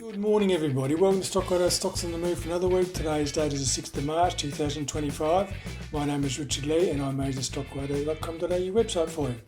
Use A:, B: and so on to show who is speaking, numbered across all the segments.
A: Good morning everybody, welcome to Stockradar Stocks on the Move for another week. Today's date is the 6th of March 2025. My name is Richard Lee and I made the stockradar.com.au website for you.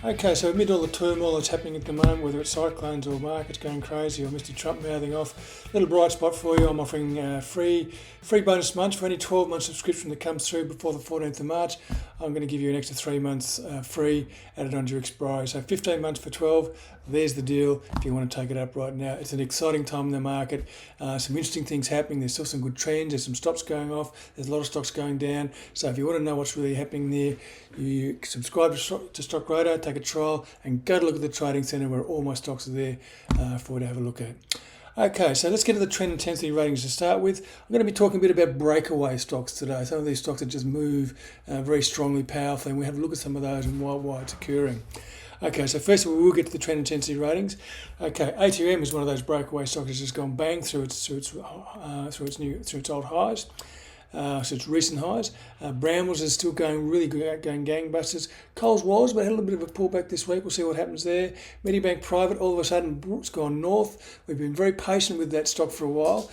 A: Okay, so amid all the turmoil that's happening at the moment, whether it's cyclones or markets going crazy or Mr. Trump mouthing off, little bright spot for you. I'm offering free bonus months for any 12-month subscription that comes through before the 14th of March. I'm going to give you an extra 3 months free added onto your expiry. So 15 months for 12, there's the deal if you want to take it up right now. It's an exciting time in the market, some interesting things happening. There's still some good trends, there's some stops going off, there's a lot of stocks going down. So if you want to know what's really happening there, you subscribe to Stockradar, take a trial and go to look at the trading centre where all my stocks are there for you to have a look at. Okay, so let's get to the trend intensity ratings to start with. I'm going to be talking a bit about breakaway stocks today. Some of these stocks that just move very strongly, powerfully, and we have a look at some of those and why it's occurring. Okay, so first of all, we'll get to the trend intensity ratings. Okay, ATM is one of those breakaway stocks that's just gone bang through its old highs. So it's recent highs. Brambles is still going really good, going gangbusters. Coles was, but had a little bit of a pullback this week. We'll see what happens there. Medibank Private, all of a sudden, it's gone north. We've been very patient with that stock for a while.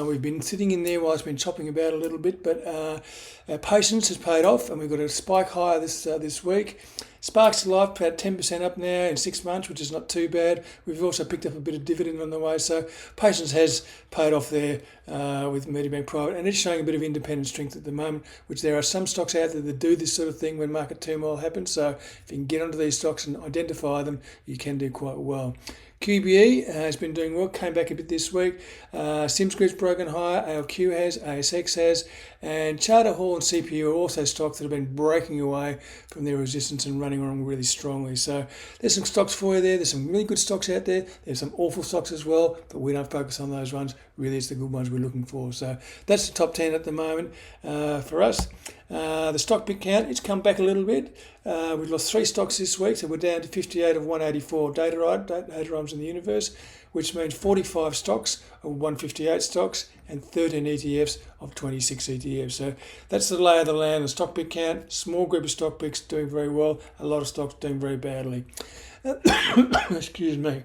A: We've been sitting in there while it's been chopping about a little bit, but our patience has paid off, and we've got a spike higher this week. Sparks to Life, about 10% up now in 6 months, which is not too bad. We've also picked up a bit of dividend on the way, so patience has paid off there with Medibank Private, and it's showing a bit of independent strength at the moment, which there are some stocks out there that do this sort of thing when market turmoil happens, so if you can get onto these stocks and identify them, you can do quite well. QBE has been doing well, came back a bit this week. Sims Group's broken higher, ALQ has, ASX has, and Charter Hall and CPU are also stocks that have been breaking away from their resistance and running on really strongly. So there's some stocks for you there. There's some really good stocks out there. There's some awful stocks as well, but we don't focus on those ones. Really, it's the good ones we're looking for. So that's the top 10 at the moment for us. The stock pick count, it's come back a little bit. We've lost 3 stocks this week, so we're down to 58 of 184 data items in the universe, which means 45 stocks of 158 stocks and 13 ETFs of 26 ETFs. So that's the lay of the land. The stock pick count, small group of stock picks doing very well, a lot of stocks doing very badly. Excuse me.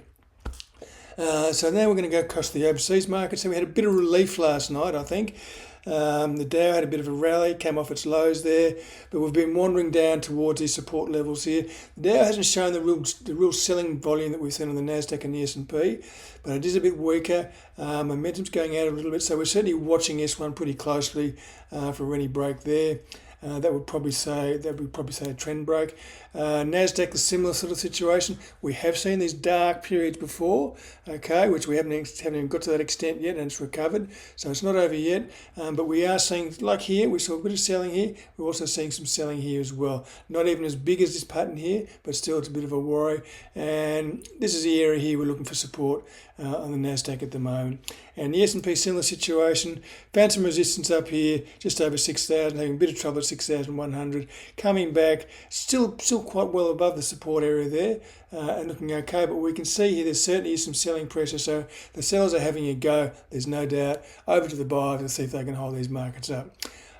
A: So now we're going to go across the overseas market. So we had a bit of relief last night, I think. The Dow had a bit of a rally, came off its lows there, but we've been wandering down towards these support levels here. The Dow hasn't shown the real selling volume that we've seen on the Nasdaq and the S&P, but it is a bit weaker. Momentum's going out a little bit, so we're certainly watching S1 pretty closely for any break there. That would probably say a trend break. Nasdaq, a similar sort of situation. We have seen these dark periods before, okay, which we haven't even got to that extent yet, and it's recovered. So it's not over yet. But we are seeing, like here, we saw a bit of selling here. We're also seeing some selling here as well. Not even as big as this pattern here, but still it's a bit of a worry. And this is the area here we're looking for support on the Nasdaq at the moment. And the S&P, similar situation. Found some resistance up here, just over 6,000, having a bit of trouble at 6,100. Coming back, still quite well above the support area there, and looking okay. But we can see here there certainly is some selling pressure. So the sellers are having a go, there's no doubt. Over to the buyers to see if they can hold these markets up.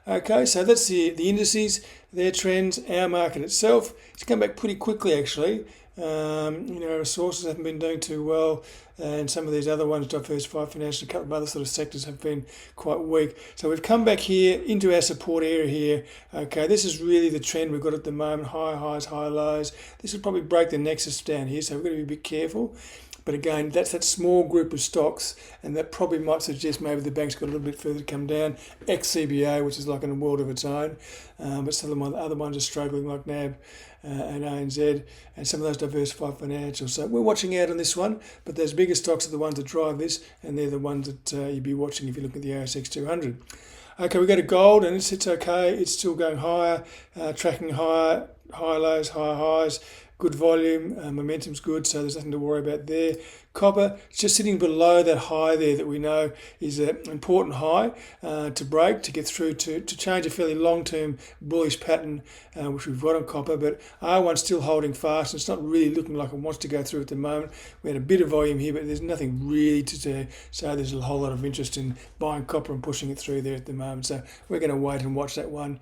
A: Okay, so that's the indices, their trends, our market itself. It's come back pretty quickly actually. Resources haven't been doing too well, and some of these other ones, diversified financial, a couple of other sort of sectors have been quite weak. So we've come back here into our support area here. Okay, this is really the trend we've got at the moment, high highs, high lows. This will probably break the nexus down here, so we've got to be a bit careful. But again, that's that small group of stocks, and that probably might suggest maybe the bank's got a little bit further to come down. Ex-CBA, which is like in a world of its own, but some of the other ones are struggling, like NAB and ANZ, and some of those diversified financials. So we're watching out on this one, but those bigger stocks are the ones that drive this, and they're the ones that you'd be watching if you look at the ASX 200. Okay, we go to gold, and it's okay. It's still going higher, tracking higher, high lows, high highs. Good volume, momentum's good, so there's nothing to worry about there. Copper, it's just sitting below that high there that we know is an important high to break, to get through, to change a fairly long-term bullish pattern, which we've got on copper, but R1's still holding fast, and it's not really looking like it wants to go through at the moment. We had a bit of volume here, but there's nothing really to say there's a whole lot of interest in buying copper and pushing it through there at the moment, so we're going to wait and watch that one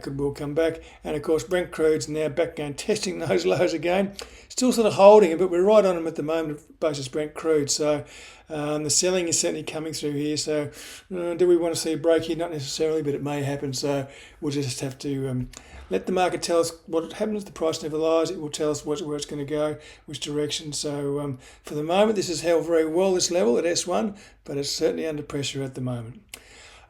A: could well come back. And of course, Brent crude's now back again, testing those lows again. Still sort of holding it, but we're right on them at the moment basis Brent crude. So the selling is certainly coming through here. So do we want to see a break here? Not necessarily, but it may happen. So we'll just have to let the market tell us what happens. The price never lies. It will tell us where it's going to go, which direction. So for the moment, this has held very well, this level at S1, but it's certainly under pressure at the moment.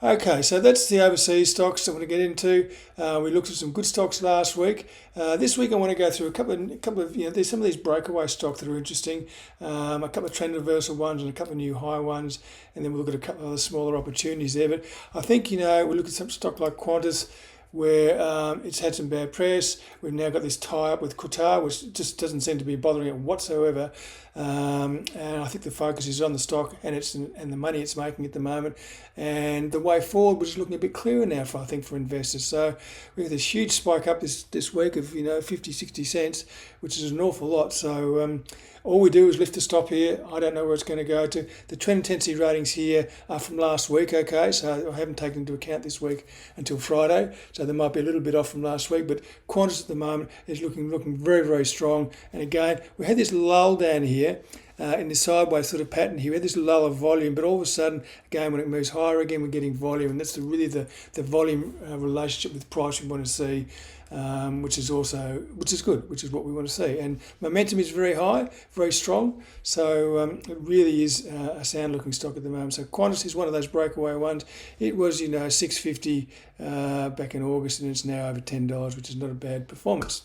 A: Okay, so that's the overseas stocks I want to get into. We looked at some good stocks last week. This week I want to go through a couple of there's some of these breakaway stocks that are interesting, a couple of trend reversal ones and a couple of new high ones, and then we'll look at a couple of other smaller opportunities there. But I think, we look at some stock like Qantas, where it's had some bad press. We've now got this tie-up with Qatar, which just doesn't seem to be bothering it whatsoever. And I think the focus is on the stock and the money it's making at the moment. And the way forward was looking a bit clearer now, for investors. So we have this huge spike up this week of 50, 60 cents, which is an awful lot. So all we do is lift the stop here. I don't know where it's going to go to. The trend intensity ratings here are from last week, okay? So I haven't taken into account this week until Friday. So there might be a little bit off from last week. But Qantas at the moment is looking very, very strong. And again, we had this lull down here in this sideways sort of pattern here. We had this lull of volume, but all of a sudden, again, when it moves higher again, we're getting volume. And that's really the volume relationship with price we want to see. Which is good, which is what we want to see. And momentum is very high, very strong. So it really is a sound looking stock at the moment. So Qantas is one of those breakaway ones. It was, $6.50 back in August, and it's now over $10, which is not a bad performance.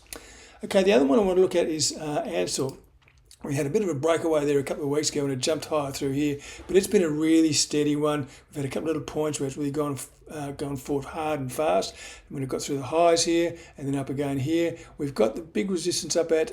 A: Okay, the other one I want to look at is Ansell. We had a bit of a breakaway there a couple of weeks ago and it jumped higher through here, but it's been a really steady one. We've had a couple of little points where it's really gone forward hard and fast. And when it got through the highs here and then up again here, we've got the big resistance up at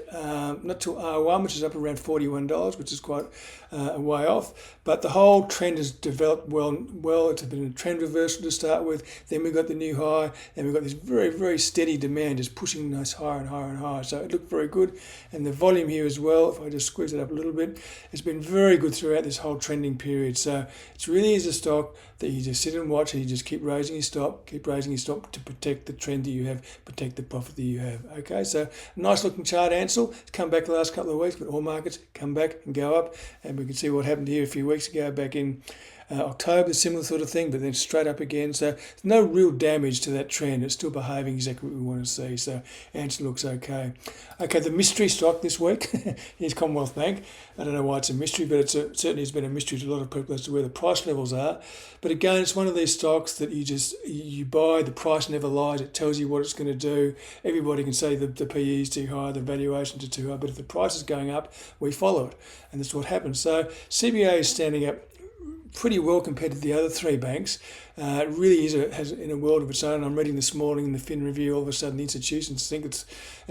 A: not till R1, which is up around $41, which is quite a way off. But the whole trend has developed well. It's been a trend reversal to start with. Then we got the new high. Then we've got this very, very steady demand just pushing those higher and higher and higher. So it looked very good. And the volume here as well, if I just squeeze it up a little bit, it's been very good throughout this whole trending period. So it really is a stock that you just sit and watch and you just keep raising your stop to protect the trend that you have, protect the profit that you have. Okay, so nice looking chart, Ansell. It's come back the last couple of weeks, but all markets come back and go up. And we can see what happened here a few weeks ago back in October, similar sort of thing, but then straight up again. So there's no real damage to that trend. It's still behaving exactly what we want to see. So Ansell looks okay. Okay, the mystery stock this week is Commonwealth Bank. I don't know why it's a mystery, but it certainly has been a mystery to a lot of people as to where the price levels are. But again, it's one of these stocks that you buy, the price never lies. It tells you what it's going to do. Everybody can say the PE is too high, the valuations are too high, but if the price is going up, we follow it. And that's what happens. So CBA is standing up pretty well compared to the other three banks. It really has in a world of its own. I'm reading this morning in the Fin Review, all of a sudden the institutions think it's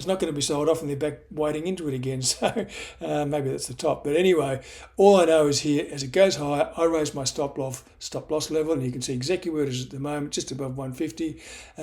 A: not going to be sold off and they're back wading into it again. So maybe that's the top. But anyway, all I know is here, as it goes higher, I raise my stop loss level, and you can see exactly where it is at the moment, just above 150.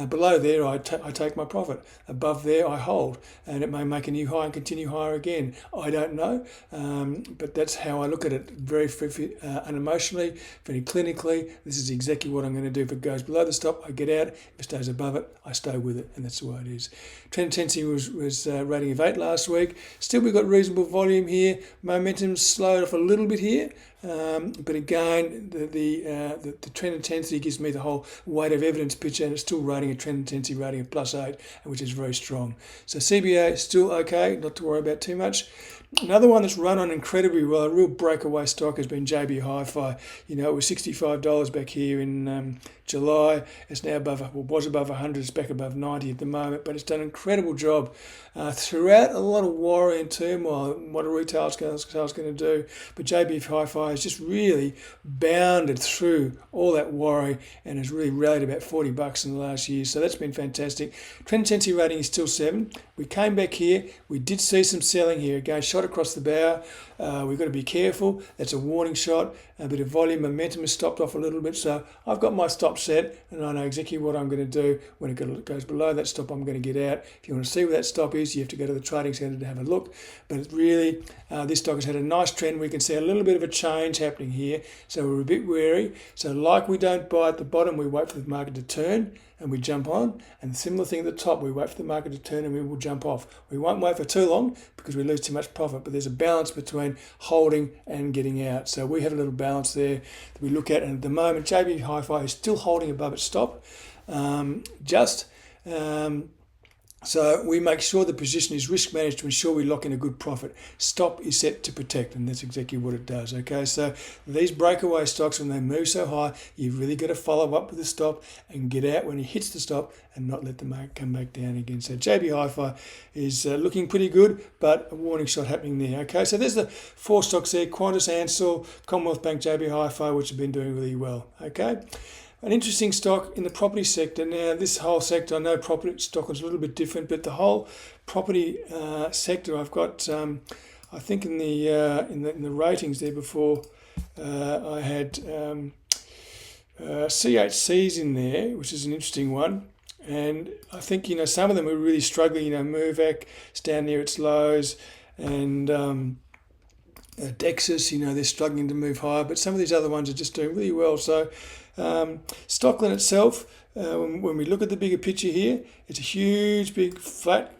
A: Below there, I take my profit. Above there, I hold. And it may make a new high and continue higher again. I don't know. But that's how I look at it, very unemotionally, very clinically. This is exactly what I'm going to do. If it goes below the stop, I get out. If it stays above it, I stay with it, and that's the way it is. Trend intensity was rating of 8 last week. Still, we've got reasonable volume here. Momentum slowed off a little bit here, but again, the trend intensity gives me the whole weight of evidence picture, and it's still rating a trend intensity rating of +8, which is very strong. So CBA is still okay, not to worry about too much. Another one that's run on incredibly well, a real breakaway stock, has been JB Hi-Fi. It was $65 back here in July. It's now was above 100. It's back above 90 at the moment, but it's done an incredible job throughout a lot of worry and turmoil. What are retail sales going to do? But JB Hi-Fi has just really bounded through all that worry and has really rallied about $40 in the last year. So that's been fantastic. Trend intensity rating is still 7. We came back here. We did see some selling here. Again, shot across the bow. We've got to be careful. That's a warning shot. A bit of volume momentum has stopped off a little bit. So I've got my stop set and I know exactly what I'm going to do. When it goes below that stop, I'm going to get out. If you want to see where that stop is, you have to go to the trading centre to have a look. But it's really, this stock has had a nice trend. We can see a little bit of a change happening here. So we're a bit wary. So like we don't buy at the bottom, we wait for the market to turn. and we jump on, and similar thing at the top, we wait for the market to turn and we will jump off. We won't wait for too long because we lose too much profit, but there's a balance between holding and getting out. So we have a little balance there that we look at, and at the moment JB Hi-Fi is still holding above its stop. So we make sure the position is risk managed to ensure we lock in a good profit. Stop is set to protect, and that's exactly what it does. Okay, so these breakaway stocks, when they move so high, you've really got to follow up with the stop and get out when it hits the stop and not let the market come back down again. So JB Hi-Fi is looking pretty good, but a warning shot happening there. Okay, so there's the 4 stocks there: Qantas, Ansell, Commonwealth Bank, JB Hi-Fi, which have been doing really well. Okay. An interesting stock in the property sector. Now, this whole sector, I know property stock is a little bit different, but the whole property sector, I've got, I think in the ratings there before, I had CHCs in there, which is an interesting one. And I think, some of them are really struggling. Mirvac is down near its lows, and Dexus, they're struggling to move higher, but some of these other ones are just doing really well. So Stockland itself, when we look at the bigger picture here, it's a huge, big, flat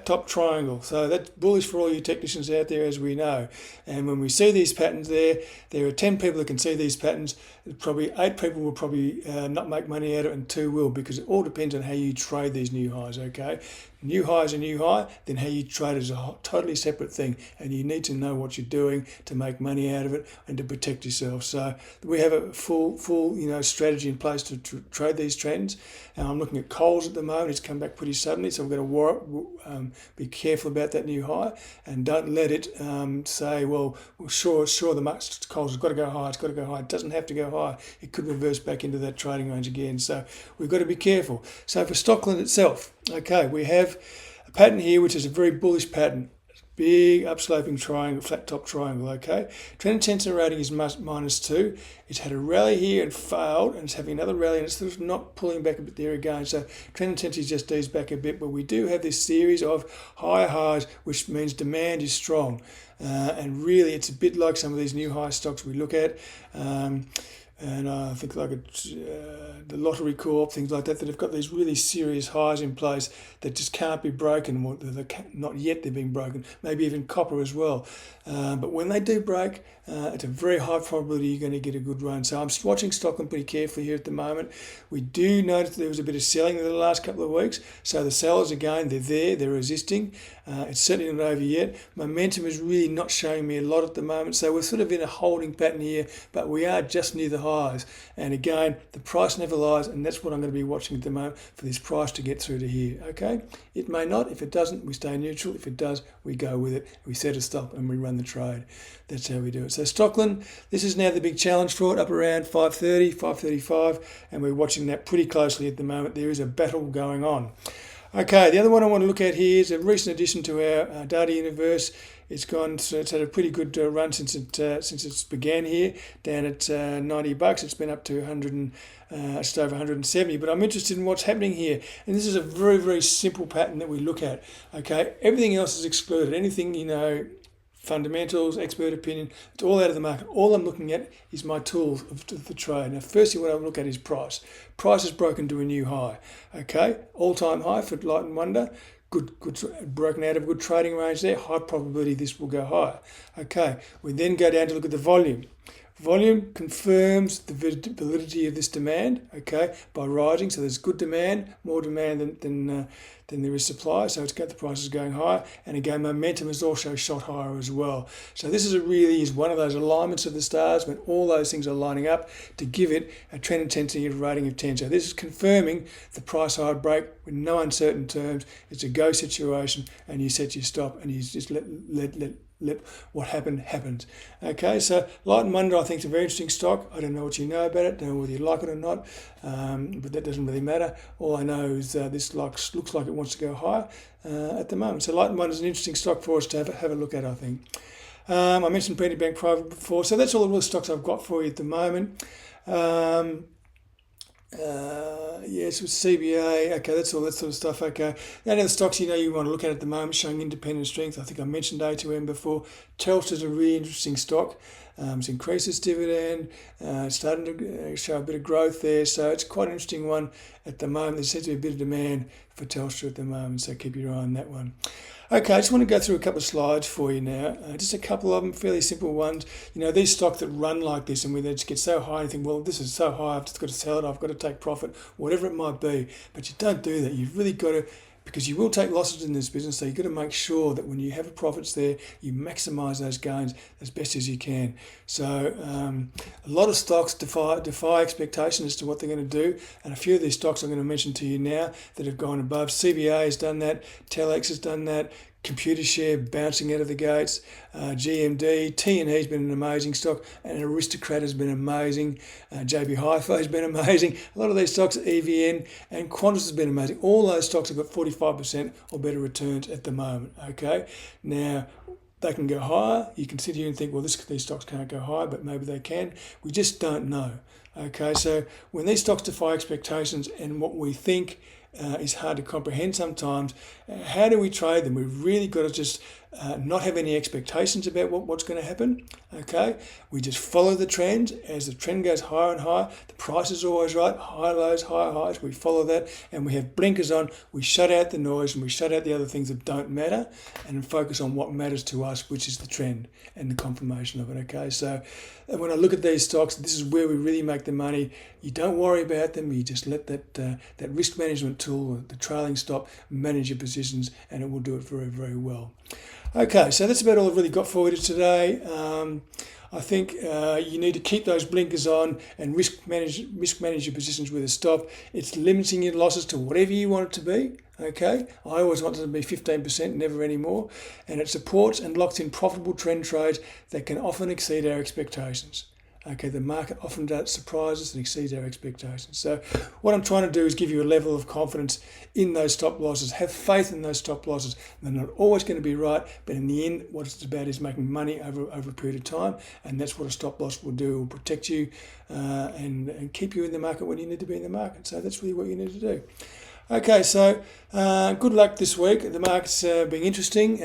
A: top triangle. So that's bullish for all you technicians out there, as we know. And when we see these patterns there are 10 people that can see these patterns. Probably 8 people will probably not make money out of it, and 2 will, because it all depends on how you trade these new highs, okay? New high is a new high, then how you trade is a totally separate thing, and you need to know what you're doing to make money out of it and to protect yourself. So we have a full strategy in place to trade these trends. And I'm looking at Coles at the moment. It's come back pretty suddenly, so we've got to be careful about that new high, and don't let it say, well, sure, the Coles has got to go high, it's got to go high. It doesn't have to go high. It could reverse back into that trading range again. So we've got to be careful. So for Stockland itself, okay, we have a pattern here which is a very bullish pattern. Big upsloping triangle, flat top triangle, okay? Trend intensity rating is -2. It's had a rally here and failed, and it's having another rally, and it's sort of not pulling back a bit there again. So trend intensity just eased back a bit, but we do have this series of higher highs, which means demand is strong. And really, it's a bit like some of these new high stocks we look at. And I think like the Lottery Corp, things like that have got these really serious highs in place that just can't be broken. Not yet they're being broken, maybe even copper as well. But when they do break, it's a very high probability you're going to get a good run. So I'm watching Stockland pretty carefully here at the moment. We do notice there was a bit of selling in the last couple of weeks. So the sellers, again, they're resisting. It's certainly not over yet. Momentum is really not showing me a lot at the moment. So we're sort of in a holding pattern here, but we are just near the highs. And again, the price never lies, and that's what I'm going to be watching at the moment, for this price to get through to here. Okay, it may not. If it doesn't, we stay neutral. If it does, we go with it. We set a stop and we run the trade. That's how we do it. So Stockland, this is now the big challenge for it, up around 530, 535, and we're watching that pretty closely at the moment. There is a battle going on. Okay, the other one I want to look at here is a recent addition to our data universe. It's had a pretty good run since it began here, down at $90. It's been up to 100 and just over 170. But I'm interested in what's happening here, and this is a very, very simple pattern that we look at. Okay, everything else is excluded. Anything fundamentals, expert opinion, it's all out of the market. All I'm looking at is my tools of the trade. Now, firstly, what I look at is price. Price has broken to a new high. Okay, all-time high for Light and Wonder. Good, broken out of a good trading range there. High probability this will go higher. Okay, we then go down to look at the volume. Volume confirms the validity of this demand, okay, by rising. So there's good demand, more demand than there is supply. So it's got the prices going higher. And again, momentum has also shot higher as well. So this is one of those alignments of the stars when all those things are lining up to give it a trend intensity rating of 10. So this is confirming the price high break with no uncertain terms. It's a go situation, and you set your stop and you just let what happens. Okay, so Light and Wonder I think is a very interesting stock. I don't know what you know about it, don't know whether you like it or not, but that doesn't really matter. All I know is this looks like it wants to go higher at the moment. So Light and Wonder is an interesting stock for us to have a look at, I think. I mentioned Penny Bank Private before, so that's all the real stocks I've got for you at the moment. Yes, with CBA, okay, that's all that sort of stuff, okay. Now the stocks you want to look at the moment showing independent strength. I think I mentioned A2M before. Telstra's a really interesting stock. It's increased its dividend, starting to show a bit of growth there. So it's quite an interesting one at the moment. There seems to be a bit of demand for Telstra at the moment, so keep your eye on that one. Okay, I just want to go through a couple of slides for you now. Just a couple of them, fairly simple ones. These stocks that run like this and where they just get so high and think, well, this is so high, I've just got to sell it, I've got to take profit, whatever it might be. But you don't do that. You've really got to, because you will take losses in this business, so you've got to make sure that when you have profits there, you maximise those gains as best as you can. So a lot of stocks defy expectation as to what they're going to do, and a few of these stocks I'm going to mention to you now that have gone above. CBA has done that, Telex has done that, Computer Share bouncing out of the gates, GMD, T&E has been an amazing stock, and Aristocrat has been amazing, JB Hi-Fi has been amazing. A lot of these stocks, EVN and Qantas has been amazing. All those stocks have got 45% or better returns at the moment. Okay, now they can go higher. You can sit here and think, well, these stocks can't go higher, but maybe they can. We just don't know. Okay, so when these stocks defy expectations and what we think is hard to comprehend sometimes, how do we trade them? We've really got to just not have any expectations about what's going to happen. Okay, we just follow the trend. As the trend goes higher and higher, the price is always right, high lows, high highs. We follow that, and we have blinkers on. We shut out the noise and we shut out the other things that don't matter, and focus on what matters to us, which is the trend and the confirmation of it. Okay, so when I look at these stocks, this is where we really make the money. You don't worry about them. You just let that risk management tool, the trailing stop, manage your positions, and it will do it very, very well. Okay, so that's about all I've really got for you today. I think you need to keep those blinkers on and risk manage your positions with a stop. It's limiting your losses to whatever you want it to be. Okay, I always want it to be 15%, never any more, and it supports and locks in profitable trend trades that can often exceed our expectations. Okay, the market often does surprise us and exceeds our expectations. So what I'm trying to do is give you a level of confidence in those stop losses. Have faith in those stop losses. They're not always going to be right, but in the end, what it's about is making money over a period of time, and that's what a stop loss will do. It will protect you and keep you in the market when you need to be in the market. So that's really what you need to do. Okay, so good luck this week. The market's been interesting.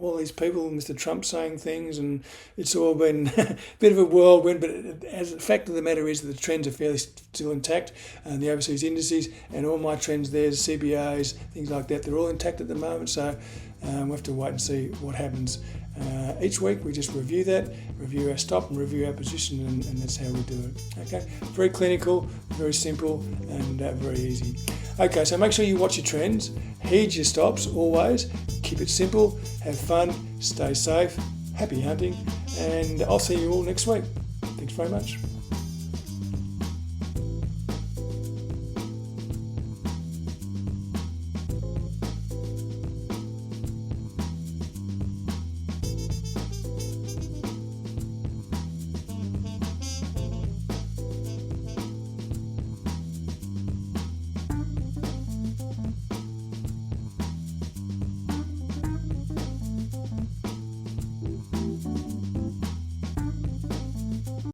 A: All these people, Mr. Trump saying things, and it's all been a bit of a whirlwind, but as the fact of the matter is that the trends are fairly still intact, and the overseas indices and all my trends there, CBAs, things like that, they're all intact at the moment, so we'll have to wait and see what happens. Each week we just review our stop and review our position, and that's how we do it. Okay, very clinical, very simple, and very easy. Okay, so make sure you watch your trends, heed your stops always, keep it simple, have fun, stay safe, happy hunting, and I'll see you all next week. Thanks very much.